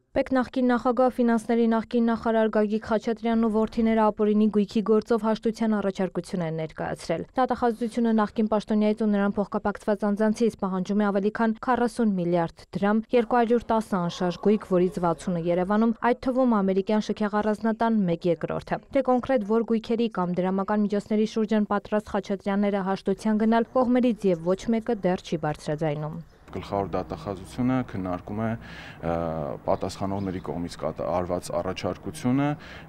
Պեկ նախկին նախագահ ֆինանսների նախկին նախարար Գագիկ Խաչատրյանն ու որդիները ապօրինի գույքի գործով հաշտության առաջարկություն են ներկայացրել։ Դատախազությունը նախկին պաշտոնյայից ու նրան փոխկապակցված անձանցից պահանջում է ավելի քան 40 միլիարդ դրամ, 210 անշարժ գույք, որից 60-ը Երևանում, այդ թվում ամերիկյան շքեղառանձնատան 1/3-ը։ Դե կոնկրետ որ գույքերի կամ դրամական միջոցների շուրջ են պատրաստ Խաչատրյանները հաշտության գնալ, կողմերից եւ ոչ մեկը դեռ չի բարձրաձայնում։ Գլխավոր դատախազությունը քննարկում է պատասխանողների կողմից արված առաջարկությունը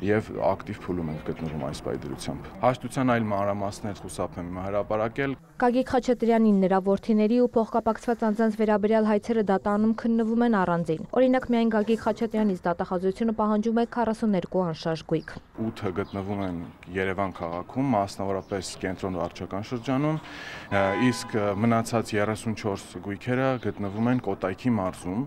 եւ ակտիվ փուլում ենք գտնվում այս պայդրությամբ։ Հաշտության այլ մանրամասներ խուսափեմ հրապարակել։ Գագիկ Խաչատրյանին, նրա որդիների ու փոխկապակցված անձանց վերաբերյալ հայցերը դատանում քննվում են առանձին։ Օրինակ միայն Գագիկ Խաչատրյանից դատախազությունը պահանջում է 42 անշարժ գույք։ 8-ը գտնվում են Երևան քաղաքում, մասնավորապես կենտրոն վարչական շրջանում, իսկ մնացած 34 գույքերը գտնվում են Կոտայքի մարզում։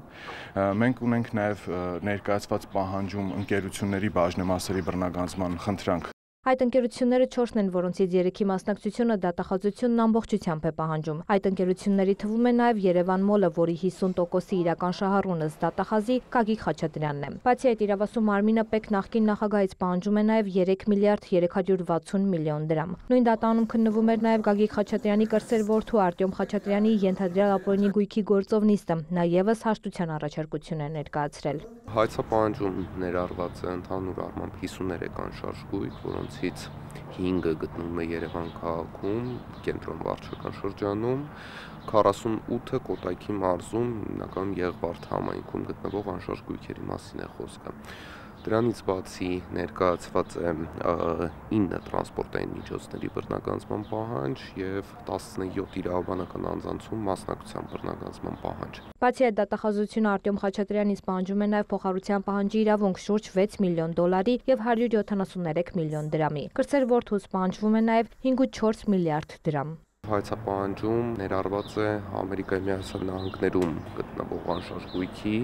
Մենք ունենք նաև ներկայացված պահանջում ընկերությունների բաժնեմասերի բռնագանձման խնդրանք։ Այդ ընկերությունները 4-ն են, որոնցից 3-ի մասնակցությունը դատախազությունն ամբողջությամբ է պահանջում։ Այդ ընկերությունների թվում է նաև Երևան մոլը, որի 50%-ի իրական շահառունը դատախազի Գագիկ Խաչատրյանն է։ Բացի այդ, իրավասու մարմինը Պեկ նախկին նախագահից պահանջում է նաև 3 միլիարդ 360 միլիոն դրամ։ Նույն դատանում քննվում էր նաև Գագիկ Խաչատրյանի կրտսեր որդու Արտյոմ Խաչատրյանի ենթադրյալ ապօրինի գույքի գործով նիստը, նա ևս հաշտության առաջարկություն է ներկայացրել։ Հայցապահանջում ներառված է ընդհանուր առմամբ 53 անշարժ գույք, որոնցից 5-ը գտնվում է Երևան քաղաքում, կենտրոն վարչական շրջանում, 48-ը Կոտայքի մարզում, հիմնականում Եղվարդ համայնքում գտնվող անշարժ գույքերի մասին է խոսքը։ Դրանից բացի ներկայացված է 9 տրանսպորտային միջոցների բռնագանձման պահանջ եւ 17 իրավաբանական անձանցում մասնակցության բռնագանձման պահանջ։ Բացի այդ, դատախազությունը Արտյոմ Խաչատրյանից պահանջում է նաև փոխհարության պահանջի իրավունք շուրջ 6 միլիոն դոլարի եւ 173 միլիոն դրամի։ Կրտսեր որդուց պահանջվում է նաև 5.4 միլիարդ դրամ։ Հայցապահանջում ներառված է Ամերիկայի Միացյալ Նահանգներում գտնվող անշարժ գույքի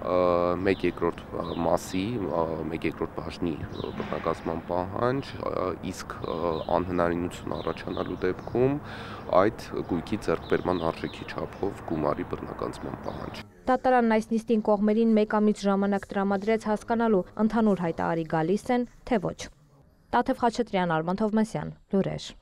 1/3 մասի, 1/3 բաժնի բռնագանձման պահանջ, իսկ անհնարինություն առաջանալու դեպքում այդ գույքի ձեռքբերման արժեքի չափով գումարի բռնագանձման պահանջ։ Դատարանն այս նիստին կողմերին 1 ամիս ժամանակ տրամադրեց հասկանալու ընդհանուր հայտարարի գալիս են, թե ոչ։ Տաթև Խաչատրյան, Արման Թովմասյան, լուրեր։